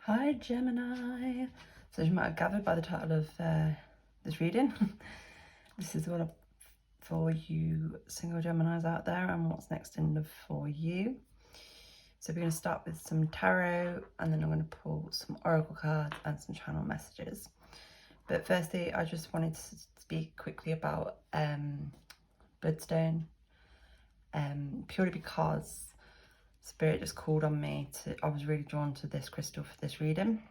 Hi Gemini. So as you might have gathered by the title of this reading, this is all for you single Geminis out there and what's next in love for you. So we're going to start with some tarot, and then I'm going to pull some oracle cards and some channel messages. But firstly, I just wanted to speak quickly about bloodstone, purely because Spirit just called on me I was really drawn to this crystal for this reading.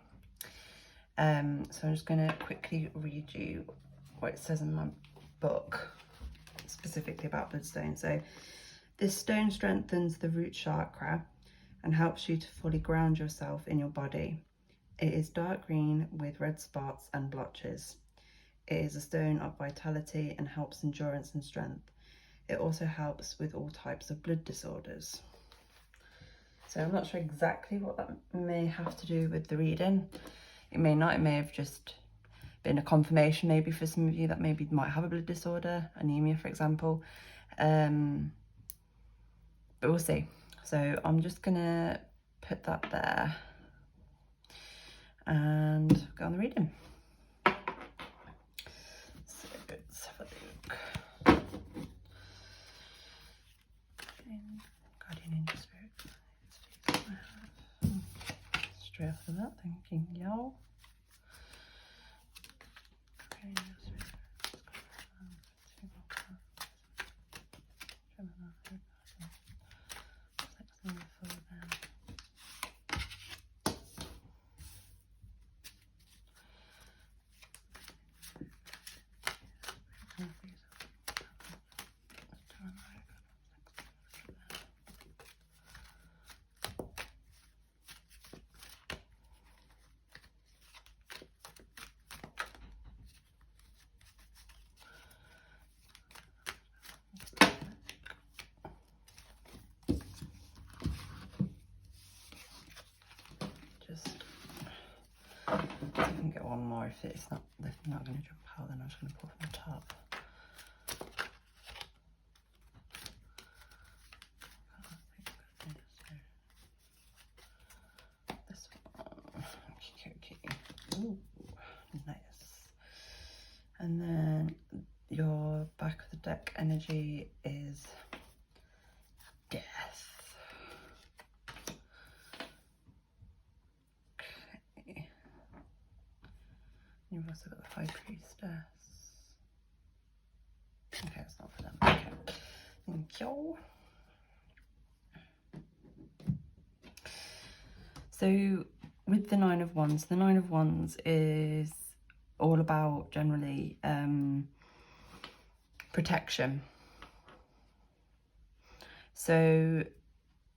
So I'm just going to quickly read you what it says in my book, specifically about bloodstone. So this stone strengthens the root chakra and helps you to fully ground yourself in your body. It is dark green with red spots and blotches. It is a stone of vitality and helps endurance and strength. It also helps with all types of blood disorders. So I'm not sure exactly what that may have to do with the reading. It may not. It may have just been a confirmation maybe for some of you that maybe might have a blood disorder, anemia for example. But we'll see. So I'm just gonna put that there and go on the reading. So let's have a look. Guardian Angel Spirit. Straight off the bat, thanking y'all. I can get one more if it's not going to jump out, then I'm just going to pull from the top. This one, okay. Ooh, nice. And then your back of the deck energy is death. You've also got the High Priestess. Okay, it's not for them. Okay, thank you. So with the Nine of Wands is all about generally protection. So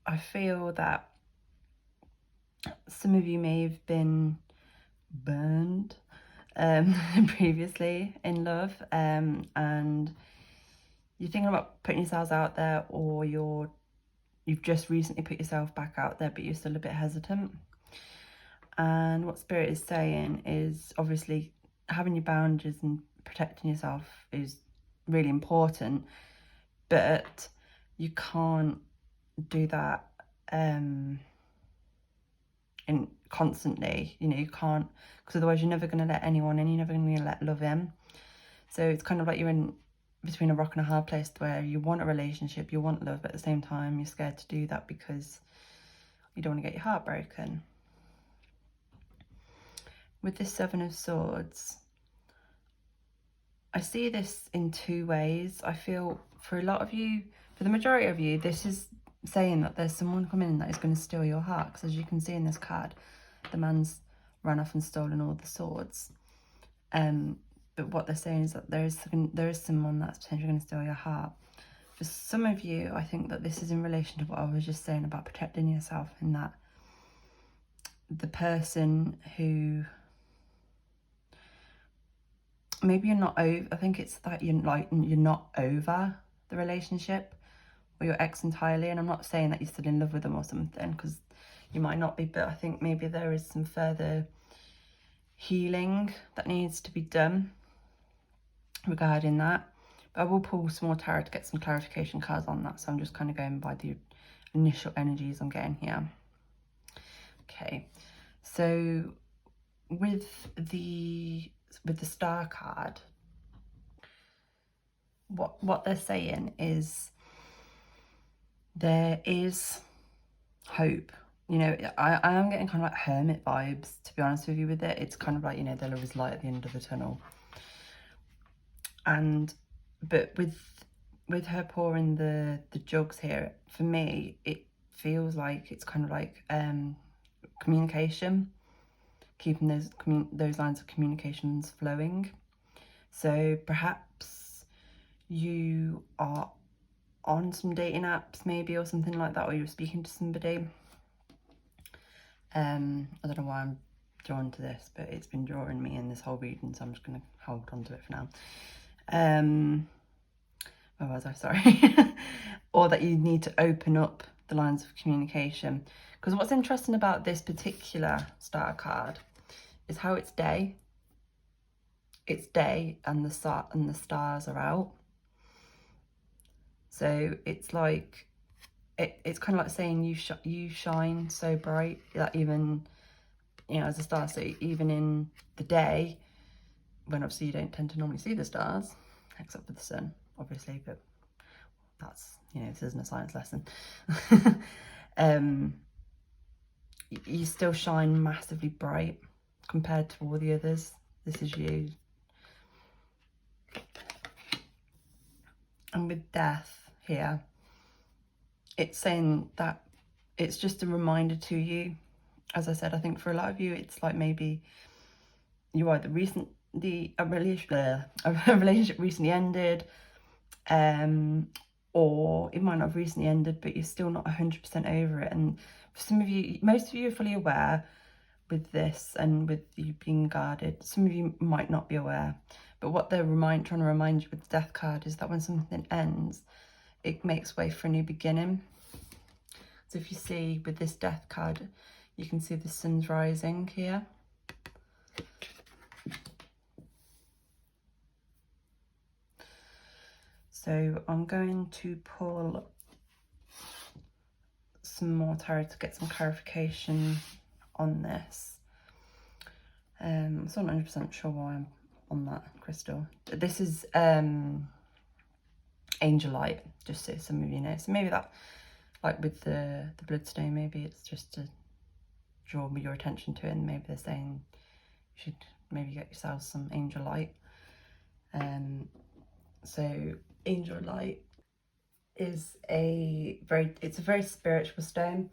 I feel that some of you may have been burned previously in love, and you're thinking about putting yourselves out there, or you've just recently put yourself back out there but you're still a bit hesitant. And what Spirit is saying is obviously having your boundaries and protecting yourself is really important, but you can't do that constantly, you can't, because otherwise you're never going to let anyone in, you're never going to let love in. So it's kind of like you're in between a rock and a hard place where you want a relationship, you want love, but at the same time you're scared to do that because you don't want to get your heart broken. With this Seven of Swords, I see this in two ways. I feel for a lot of you, for the majority of you, this is saying that there's someone coming in that is going to steal your heart, because as you can see in this card, the man's run off and stolen all the swords. But what they're saying is that there is someone that's potentially going to steal your heart. For some of you, I think that this is in relation to what I was just saying about protecting yourself, in that the person who maybe you're not over, I think it's that you're not over the relationship or your ex entirely. And I'm not saying that you're still in love with them or something, because you might not be, but I think maybe there is some further healing that needs to be done regarding that. But I will pull some more tarot to get some clarification cards on that, so I'm just kind of going by the initial energies I'm getting here. Okay, So with the star card, what they're saying is there is hope. You know, I am getting kind of like hermit vibes, to be honest with you, with it. It's kind of like, you know, there'll always light at the end of the tunnel. But with her pouring the jugs here, for me, it feels like it's kind of like communication, keeping those lines of communications flowing. So perhaps you are on some dating apps maybe, or something like that, or you're speaking to somebody. I don't know why I'm drawn to this, but it's been drawing me in this whole reading, so I'm just going to hold on to it for now. Where was I? Sorry. Or that you need to open up the lines of communication. Because what's interesting about this particular star card is how it's day. It's day and the stars are out. So it's like, it's kind of like saying you shine so bright that even, you know, as a star, so even in the day, when obviously you don't tend to normally see the stars, except for the sun, obviously, but that's, you know, this isn't a science lesson. You still shine massively bright compared to all the others. This is you. And with death here, it's saying that it's just a reminder to you. As I said, I think for a lot of you, it's like maybe you either a relationship recently ended, or it might not have recently ended, but you're still not 100% over it. And for some of you, most of you are fully aware with this and with you being guarded. Some of you might not be aware, but what they're trying to remind you with the death card is that when something ends, it makes way for a new beginning. So if you see with this death card, you can see the sun's rising here. So I'm going to pull some more tarot to get some clarification on this. I'm still not 100% sure why I'm on that crystal. This is angel light, just so some of you know. So maybe that, like with the bloodstone, maybe it's just to draw your attention to it, and maybe they're saying you should maybe get yourself some angel light. So angel light is a very spiritual stone,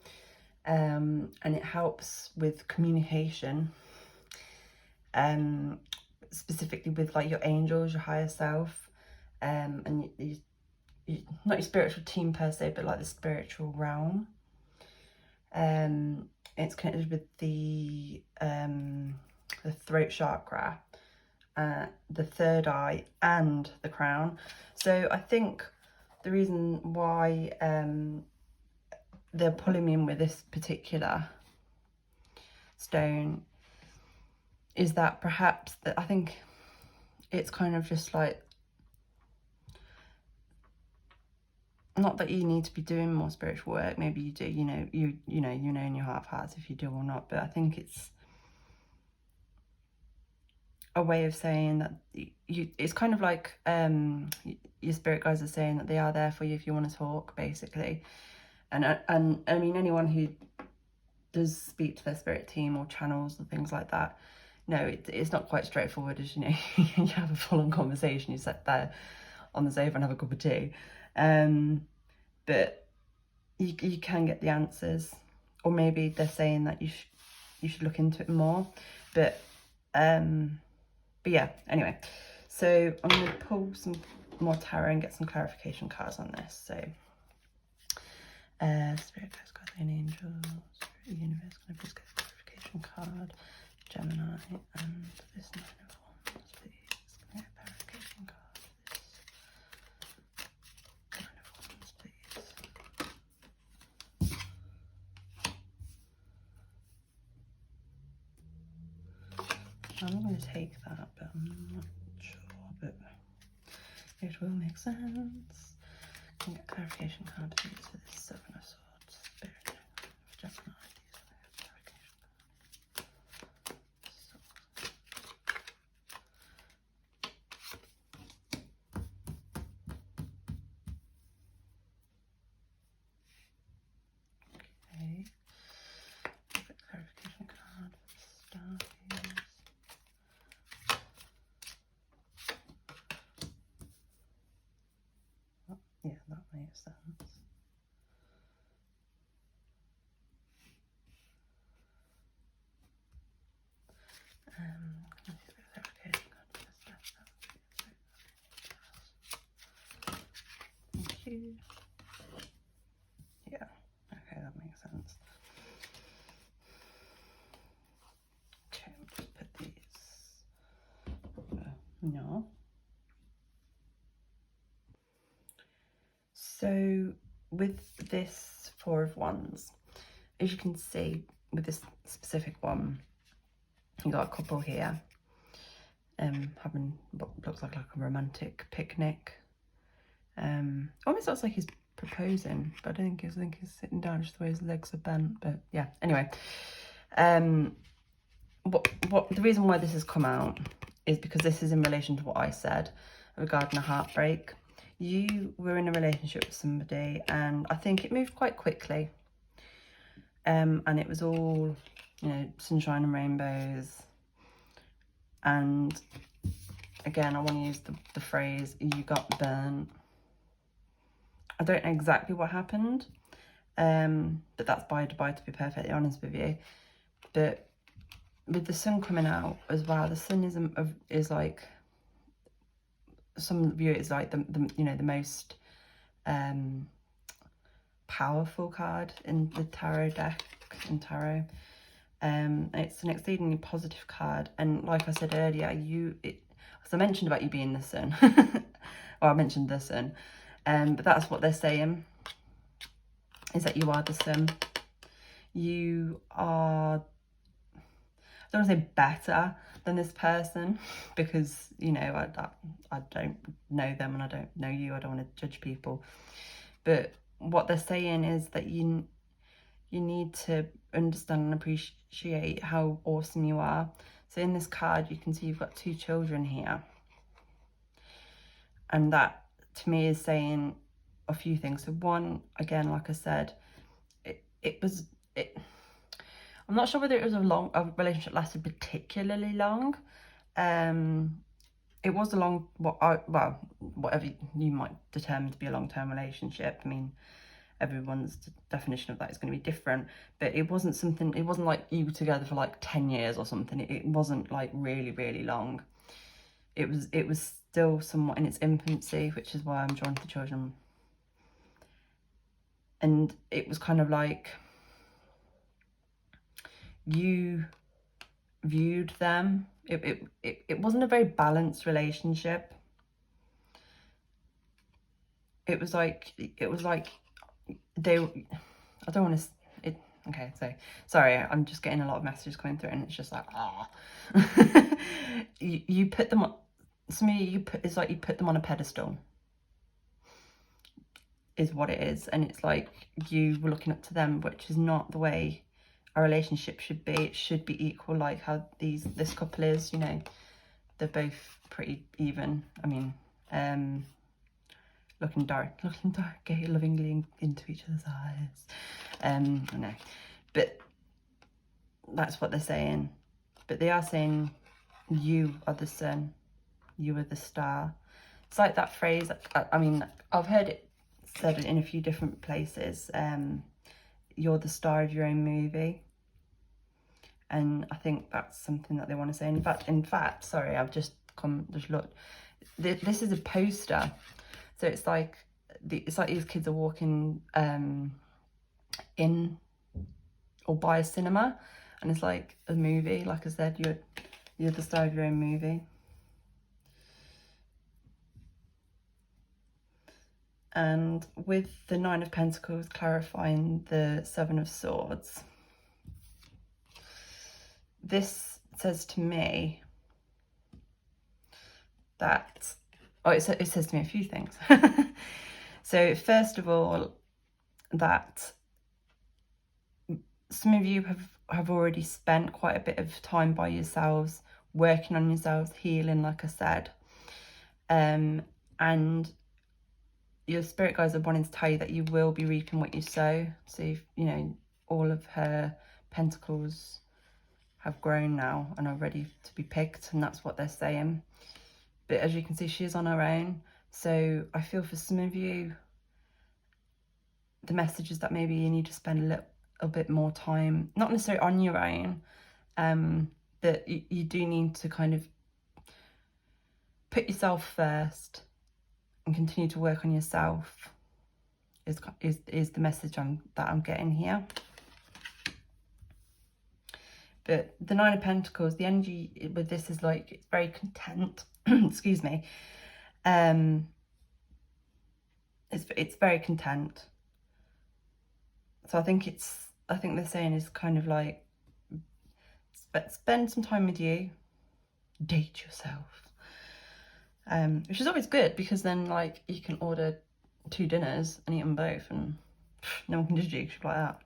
and it helps with communication, specifically with like your angels, your higher self, and you, not your spiritual team per se, but like the spiritual realm. It's connected with the throat chakra, the third eye, and the crown. So I think the reason why they're pulling me in with this particular stone is that perhaps that I think it's kind of just like, not that you need to be doing more spiritual work, maybe you do, you know in your heart of hearts if you do or not, but I think it's a way of saying that it's kind of like your spirit guides are saying that they are there for you if you want to talk, basically. And I mean, anyone who does speak to their spirit team or channels and things like that, no, it's not quite straightforward as, you know, you have a full-on conversation, you sit there on the sofa and have a cup of tea, but you can get the answers, or maybe they're saying that you should look into it more, but yeah, anyway, so I'm going to pull some more tarot and get some clarification cards on this. So spirit guides, guardian angels, spirit universe, can I please get a clarification card? Gemini and this 9 of Wands, please. Can I get a clarification card? This 9 of Wands, please. I'm going to take that, but I'm not sure, but it will make sense. Can I get a clarification card, please, for this 7 of Swords, Spirit of Gemini, please. Can I get a clarification card? 2. Yeah, okay, that makes sense. Okay, just put these. No. So with this 4 of Wands, as you can see with this specific one, you got a couple here having what looks like a romantic picnic. Almost looks like he's proposing, but I think he's sitting down, just the way his legs are bent. But yeah, anyway, what the reason why this has come out is because this is in relation to what I said regarding a heartbreak. You were in a relationship with somebody, and I think it moved quite quickly. And it was all, you know, sunshine and rainbows. And again, I want to use the phrase, you got burnt. I don't know exactly what happened, but that's by the by, to be perfectly honest with you. But with the sun coming out as well, the sun is like, some view it as like the you know, the most powerful card in the tarot deck, in tarot. It's an exceedingly positive card, and like I said earlier, as I mentioned about you being the sun, well, I mentioned the sun, but that's what they're saying, is that you are the sun. You are, I don't want to say better than this person, because, you know, I don't know them and I don't know you. I don't want to judge people, but what they're saying is that you need to understand and appreciate how awesome you are. So in this card, you can see you've got 2 children here, and that to me is saying a few things. So one, again, like I said, I'm not sure whether it was a relationship lasted particularly long. It was a long, whatever you might determine to be a long-term relationship. I mean, everyone's definition of that is going to be different, but it wasn't like you were together for like 10 years or something. It wasn't like really, really long. It was still somewhat in its infancy, which is why I'm drawn to the children. And it was kind of like you viewed them. It wasn't a very balanced relationship. It was like they, I don't want to, okay, so sorry, I'm just getting a lot of messages coming through, and it's just like, you put them on, to me, it's like you put them on a pedestal, is what it is. And it's like you were looking up to them, which is not the way a relationship should be. It should be equal, like how this couple is, you know, they're both pretty even. I mean, looking dark, lovingly into each other's eyes. I know, but that's what they're saying. But they are saying you are the sun, you are the star. It's like that phrase, I mean, I've heard it said in a few different places, you're the star of your own movie. And I think that's something that they want to say. In fact, sorry, I've just looked. This is a poster. So it's like these kids are walking in or by a cinema, and it's like a movie. Like I said, you're the star of your own movie. And with the 9 of Pentacles clarifying the 7 of Swords, this says to me that, it says to me a few things. So first of all, that some of you have already spent quite a bit of time by yourselves, working on yourselves, healing, like I said, and your spirit guides are wanting to tell you that you will be reaping what you sow. So, you know, all of her pentacles have grown now and are ready to be picked, and that's what they're saying. But as you can see, she is on her own. So I feel for some of you, the message is that maybe you need to spend a little bit more time, not necessarily on your own, but you do need to kind of put yourself first and continue to work on yourself, is the message that I'm getting here. But the Nine of Pentacles, the energy with this is like, it's very content. Excuse me. It's very content. So I think they're saying is kind of like, spend some time with you, date yourself. Which is always good, because then like you can order 2 dinners and eat them both, and no one can judge you like that.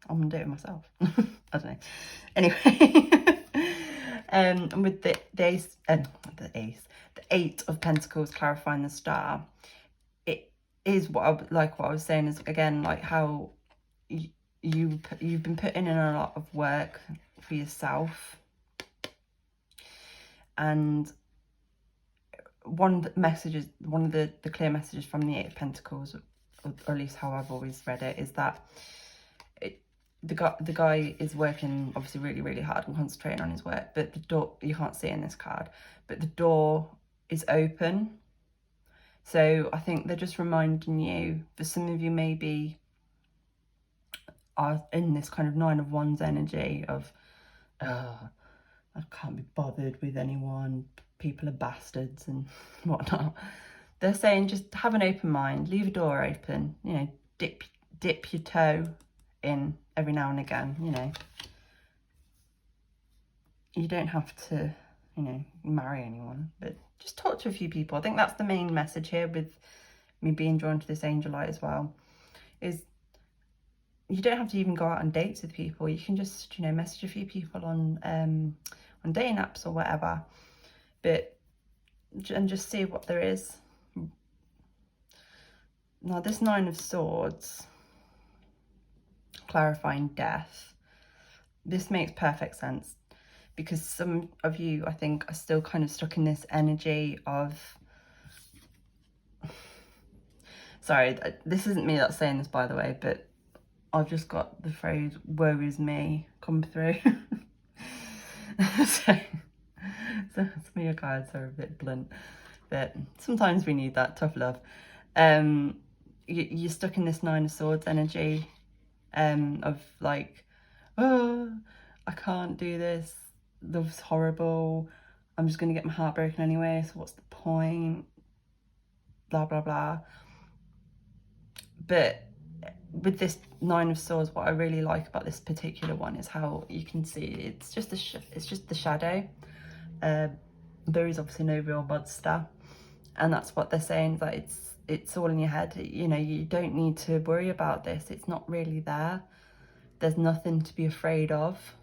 I'm gonna do it myself. I don't know. Anyway, and with the Eight of Pentacles clarifying the Star, it is what I was saying is, again, like how you've been putting in a lot of work for yourself, and one of the clear messages from the Eight of Pentacles, or at least how I've always read it, is that the guy is working obviously really, really hard and concentrating on his work, but the door, you can't see in this card, but the door is open. So I think they're just reminding you, for some of you maybe are in this kind of Nine of Wands energy of, I can't be bothered with anyone, people are bastards and whatnot. They're saying just have an open mind, leave a door open, you know, dip your toe in every now and again, you know. You don't have to, you know, marry anyone, but just talk to a few people. I think that's the main message here with me being drawn to this angel light as well, is you don't have to even go out on dates with people. You can just, you know, message a few people on dating apps or whatever, and just see what there is. Now this Nine of Swords, clarifying death, this makes perfect sense, because some of you, I think, are still kind of stuck in this energy of, sorry, this isn't me that's saying this, by the way, but I've just got the phrase woe is me come through. so some of your cards are a bit blunt, but sometimes we need that tough love. You're stuck in this Nine of Swords energy, of like, oh, I can't do this, love's horrible, I'm just gonna get my heart broken anyway, so what's the point, blah blah blah. But with this Nine of Swords, what I really like about this particular one is how you can see it's just the shadow. There is obviously no real monster, and that's what they're saying, that it's all in your head. You know, you don't need to worry about this, it's not really there. There's nothing to be afraid of,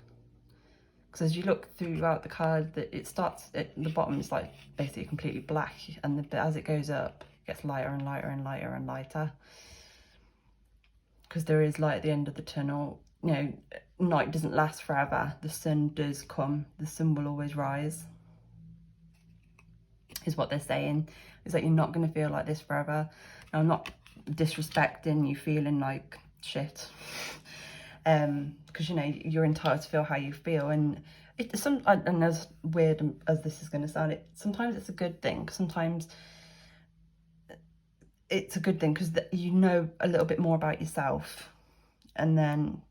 because as you look throughout the card, that it starts at the bottom is like basically completely black, and as it goes up, it gets lighter and lighter and lighter and lighter, because there is light at the end of the tunnel. You know, night doesn't last forever, the sun does come, the sun will always rise, is what they're saying, is that you're not going to feel like this forever. Now, I'm not disrespecting you feeling like shit, because, you know, you're entitled to feel how you feel, and and as weird as this is going to sound, sometimes it's a good thing. Sometimes it's a good thing, because you know a little bit more about yourself, and then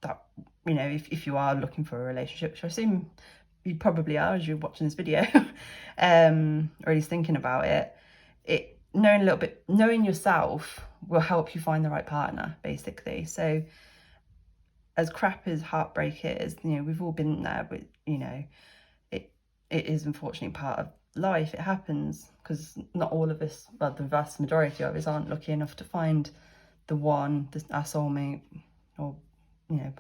that, you know, if you are looking for a relationship, which I assume you probably are as you're watching this video, or at least thinking about it, knowing yourself will help you find the right partner, basically. So as crap as heartbreak is, you know, we've all been there, but, you know, it is unfortunately part of life. It happens, because not all of us, well, the vast majority of us aren't lucky enough to find the one, our soulmate, or, you know,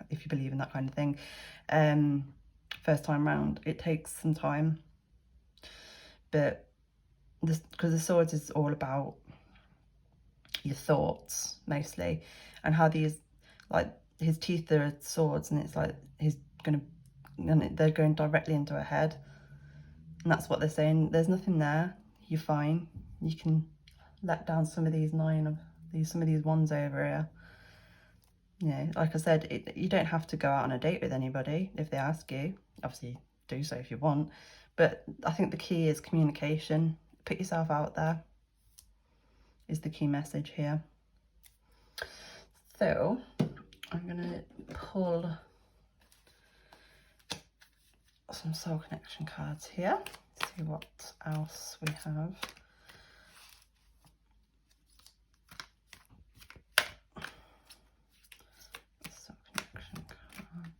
if you believe in that kind of thing, first time round. It takes some time, but because the Swords is all about your thoughts mostly, and how these, like, his teeth are swords, and it's like they're going directly into her head, and that's what they're saying. There's nothing there, you're fine, you can let down some of these wands over here. You know, like I said, you don't have to go out on a date with anybody if they ask you. Obviously, do so if you want, but I think the key is communication. Put yourself out there, is the key message here. So I'm going to pull some soul connection cards here, see what else we have. Soul connection cards.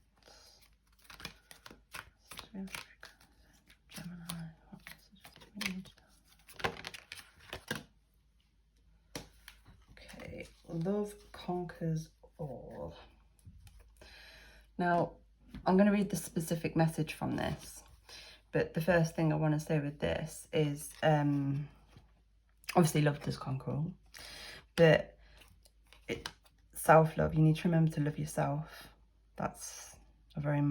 Gemini, what messages do we need? Okay, love conquers all. Now, I'm going to read the specific message from this, but the first thing I want to say with this is, obviously love does conquer all, but self-love, you need to remember to love yourself. That's a very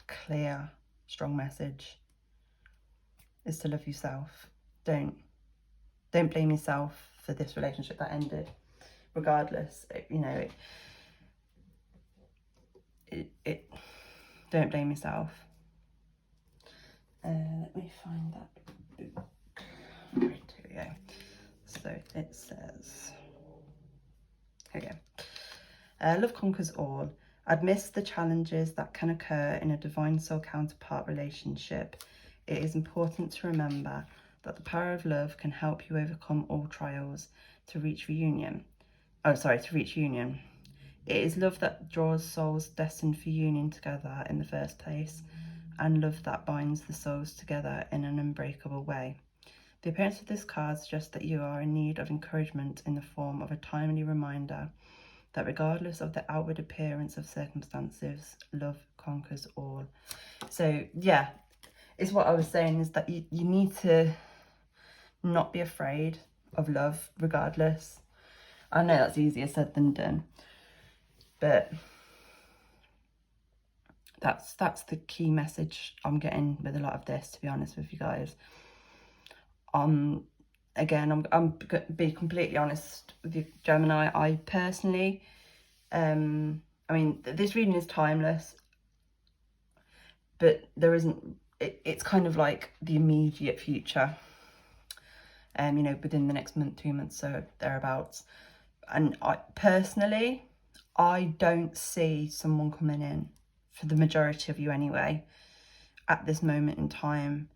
clear, strong message, is to love yourself. Don't blame yourself for this relationship that ended, regardless. You know, don't blame yourself. Let me find that book. Right, here we go. So it says, here we go. Love conquers all. Amidst the challenges that can occur in a divine soul counterpart relationship, it is important to remember that the power of love can help you overcome all trials to reach union. It is love that draws souls destined for union together in the first place, and love that binds the souls together in an unbreakable way. The appearance of this card suggests that you are in need of encouragement in the form of a timely reminder that regardless of the outward appearance of circumstances, love conquers all. So yeah, it's what I was saying, is that you need to not be afraid of love regardless. I know that's easier said than done, but that's the key message I'm getting with a lot of this, to be honest with you guys. Again, I'm going to be completely honest with you, Gemini. I personally, I mean, this reading is timeless, but there isn't, it's kind of like the immediate future, you know, within the next month, 2 months, so thereabouts. And I personally, I don't see someone coming in, for the majority of you anyway, at this moment in time.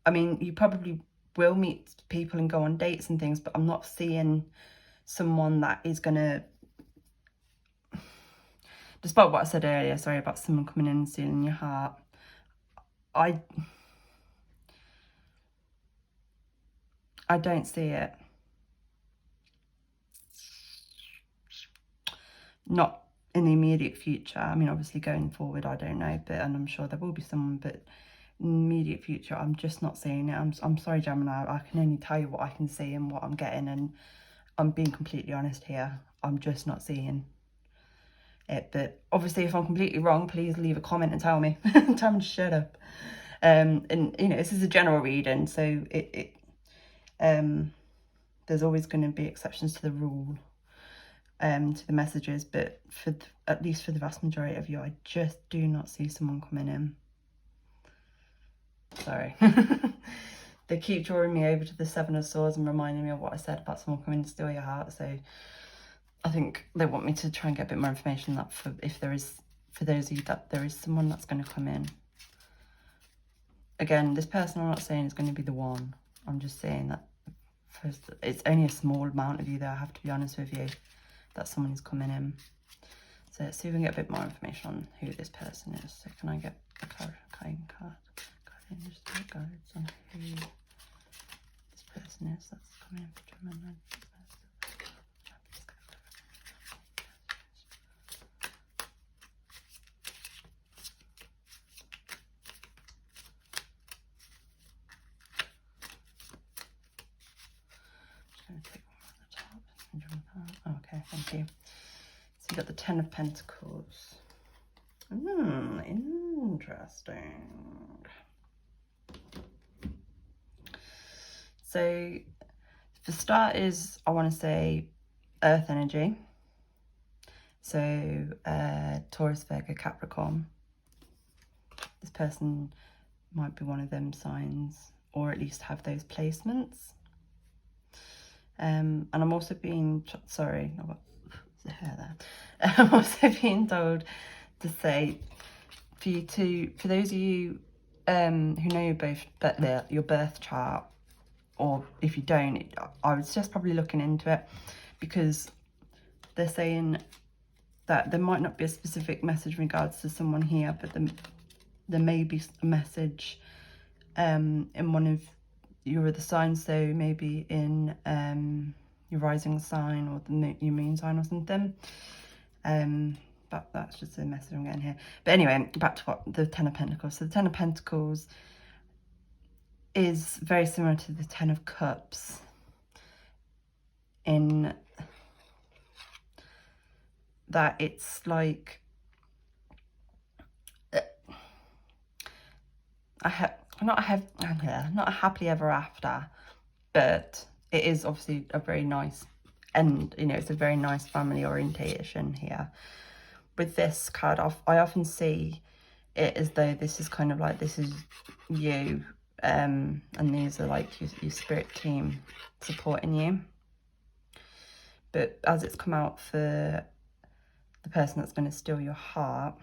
I mean, you probably will meet people and go on dates and things, but I'm not seeing someone that is gonna, despite what I said earlier, sorry, about someone coming in and stealing your heart, I don't see it. Not in the immediate future. I mean, obviously going forward, I don't know, but, and I'm sure there will be someone, but in the immediate future, I'm just not seeing it. I'm sorry, Gemini, I can only tell you what I can see and what I'm getting, and I'm being completely honest here. I'm just not seeing it. But obviously, if I'm completely wrong, please leave a comment and tell me. Tell me to shut up. And you know, this is a general reading, so there's always going to be exceptions to the rule, to the messages, but at least for the vast majority of you, I just do not see someone coming in. Sorry. They keep drawing me over to the Seven of Swords and reminding me of what I said about someone coming to steal your heart, so I think they want me to try and get a bit more information that for those of you that there is someone that's going to come in. Again, this person, I'm not saying is going to be the one. I'm just saying that it's only a small amount of you there, I have to be honest with you, that someone is coming in. So let's see if we can get a bit more information on who this person is. So can I get a clarifying card? Just guides on who this person is that's coming in for Gemini. Just going to take one at the top. Okay, thank you. So you got the Ten of Pentacles. Interesting. So for starters, I want to say earth energy. So Taurus, Virgo, Capricorn. This person might be one of them signs, or at least have those placements. And I'm also being, sorry, I've got the hair there. I'm also being told to say, for those of you who know your birth chart, or if you don't, I would suggest probably looking into it, because they're saying that there might not be a specific message in regards to someone here, but there may be a message in one of your other signs, so maybe in your rising sign or your moon sign or something. But that's just a message I'm getting here. But anyway, back to the Ten of Pentacles. So the Ten of Pentacles is very similar to the Ten of Cups in that it's like not a happily ever after, but it is obviously a very nice, and you know, it's a very nice family orientation here. With this card, I often see it as though this is kind of like, this is you, and these are like your spirit team supporting you. But as it's come out for the person that's going to steal your heart,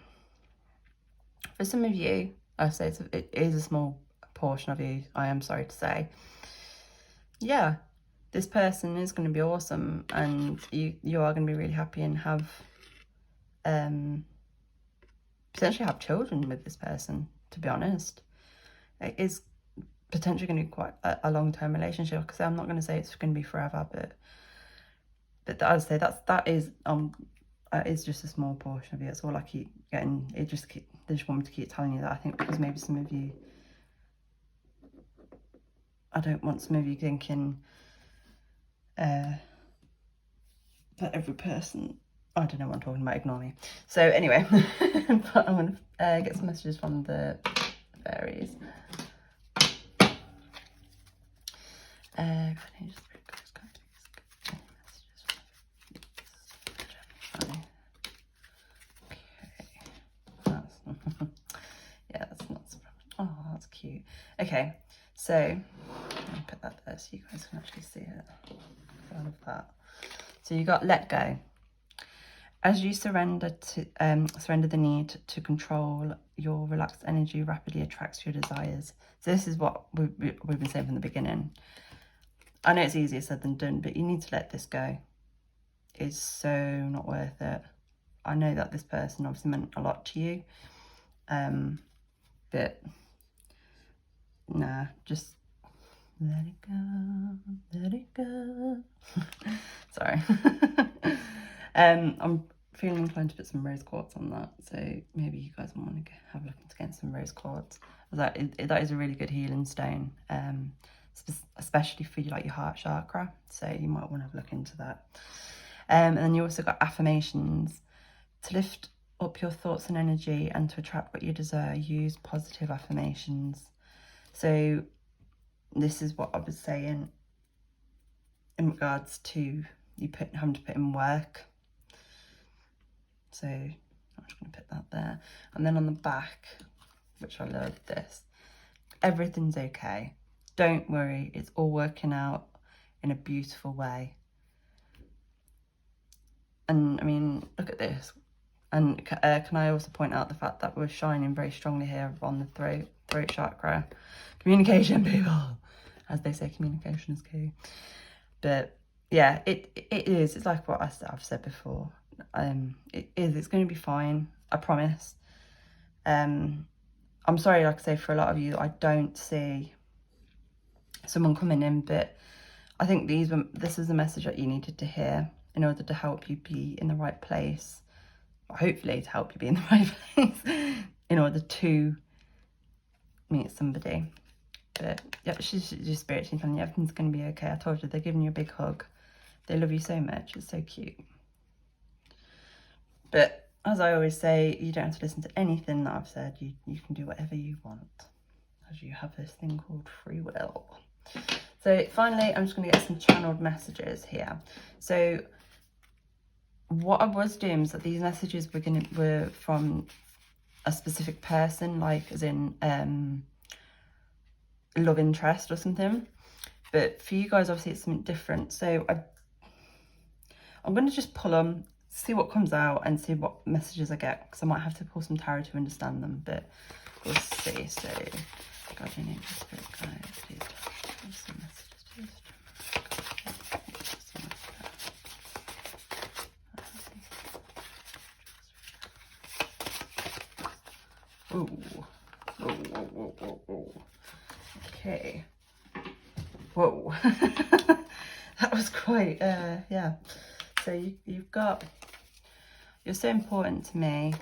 for some of you, I say it is a small portion of you, I am sorry to say, yeah, this person is going to be awesome, and you are going to be really happy and have potentially have children with this person. To be honest, it is potentially going to be quite a long-term relationship, because I'm not going to say it's going to be forever, but I'd say that is just a small portion of you. That's all I keep getting. They just want me to keep telling you that, I think, because maybe some of you, I don't want some of you thinking that every person, I don't know what I'm talking about, ignore me. So anyway, but I'm going to get some messages from the fairies. Yeah, that's not so bad. Oh, that's cute. Okay, so I'll put that there so you guys can actually see it. I love that. So you got let go. As you surrender the need to control, your relaxed energy rapidly attracts your desires. So this is what we've been saying from the beginning. I know it's easier said than done, but you need to let this go. It's so not worth it. I know that this person obviously meant a lot to you, but nah, just let it go, let it go. Sorry. I'm feeling inclined to put some rose quartz on that, so maybe you guys want to have a look into getting some rose quartz. That is a really good healing stone, especially for like your heart chakra, so you might want to have a look into that. And then you also got affirmations. To lift up your thoughts and energy and to attract what you desire, use positive affirmations. So this is what I was saying in regards to you having to put in work. So I'm just going to put that there. And then on the back, which I love this, everything's okay. Don't worry, it's all working out in a beautiful way. And I mean, look at this. And can I also point out the fact that we're shining very strongly here on the throat chakra. Communication, people. As they say, communication is key. But yeah, it is. It's like what I've said before. It is. It's going to be fine. I promise. I'm sorry, like I say, for a lot of you, I don't see someone coming in, but I think this is a message that you needed to hear in order to help you be in the right place. Hopefully to help you be in the right place in order to meet somebody. But yeah, she's just spiritually telling you everything's going to be okay. I told you, they're giving you a big hug. They love you so much. It's so cute. But as I always say, you don't have to listen to anything that I've said. You can do whatever you want, as you have this thing called free will. So finally, I'm just going to get some channeled messages here. So what I was doing was that these messages were from a specific person, like as in love interest or something. But for you guys, obviously, it's something different. So I'm going to just pull them, see what comes out, and see what messages I get, because I might have to pull some tarot to understand them, but we'll see. So, guardian angel, spirit guide, please tell me some messages, please. Ooh. Whoa, whoa, whoa, whoa, whoa. Okay. Whoa. That was quite, yeah. So you've got, you're so important to me,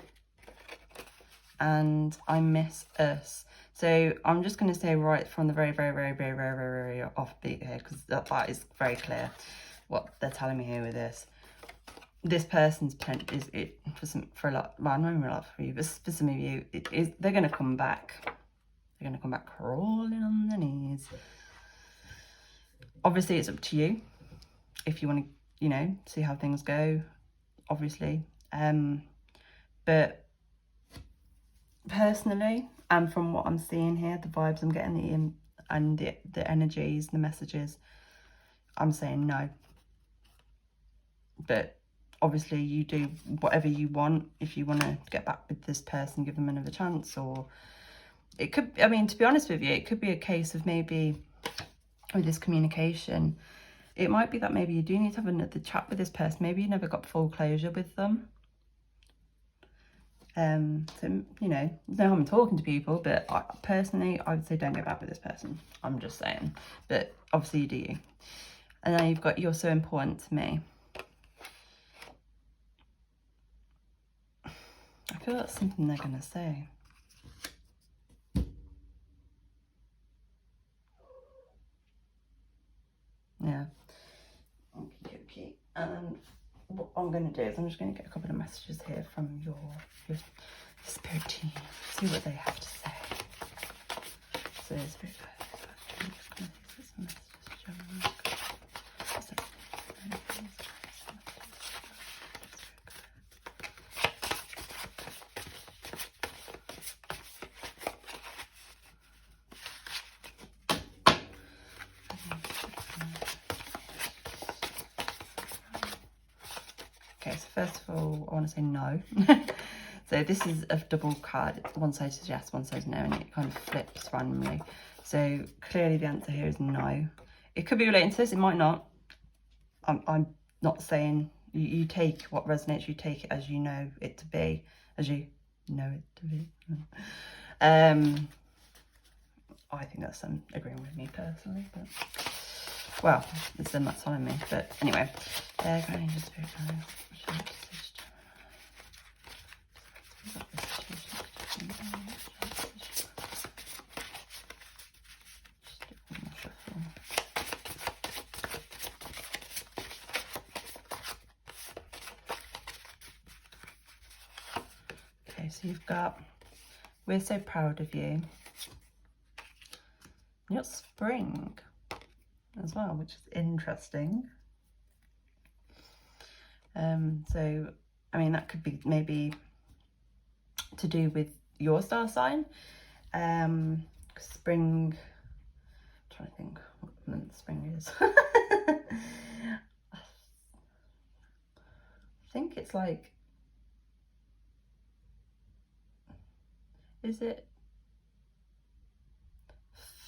and I miss us. So I'm just going to say right from the very offbeat here, because that is very clear what they're telling me here with this. This person's potential is it for a lot. Well, not even a lot for you, but for some of you, it is. They're going to come back. They're going to come back crawling on their knees. Obviously, it's up to you if you want to, you know, see how things go. Obviously, but personally, and from what I'm seeing here, the vibes I'm getting, the energies, the messages, I'm saying no. But obviously you do whatever you want. If you want to get back with this person, give them another chance, or it could, I mean, to be honest with you, it could be a case of maybe with this communication, it might be that maybe you do need to have another chat with this person. Maybe you never got full closure with them. So, you know, there's no harm in talking to people, but personally, I would say don't go back with this person. I'm just saying. But obviously you do you. And then you've got, you're so important to me. I feel that's something they're going to say. Yeah. Okay. And what I'm going to do is I'm just going to get a couple of messages here from your spirit team. See what they have to say. So, spirit guide. Okay, so first of all, I want to say no. So this is a double card. One side says yes, one says no, and it kind of flips randomly. So clearly the answer here is no. It could be relating to this, it might not. I'm not saying, you take what resonates, you take it as you know it to be, as you know it to be. I think that's them agreeing with me personally, but well, it's them that's telling me. But anyway, okay, so you've got, we're so proud of you. You got spring as well, which is interesting. So I mean, that could be maybe to do with your star sign. Spring, I'm trying to think what month spring is. I think it's like, is it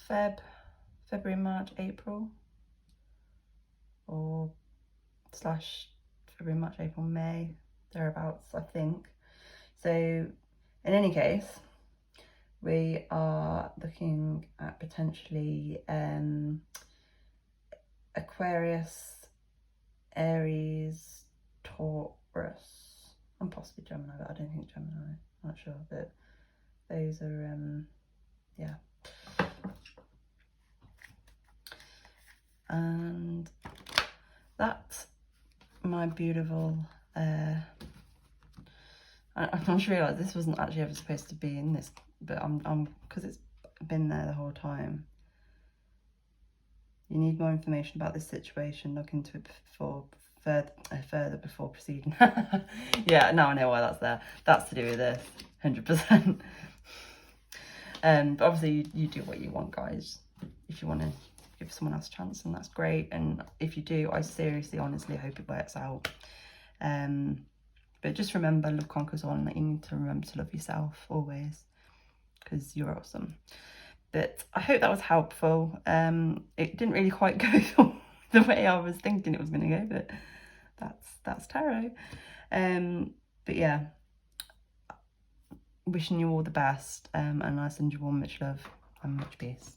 February, March, April, or slash February, March, April, May, thereabouts, I think. So in any case, we are looking at potentially Aquarius, Aries, Taurus, and possibly Gemini, but I don't think Gemini, I'm not sure, but those are, yeah. And that's my beautiful, I just realised this wasn't actually ever supposed to be in this, but I'm because it's been there the whole time. You need more information about this situation, look into it before further before proceeding. Yeah, now I know why that's there. That's to do with this, 100%. But obviously you do what you want, guys. If you want to give someone else a chance, and that's great. And if you do, I seriously, honestly hope it works out. But just remember, love conquers all, and that you need to remember to love yourself always, because you're awesome. But I hope that was helpful. It didn't really quite go the way I was thinking it was going to go, but that's tarot. But yeah, wishing you all the best, and I send you all much love and much peace.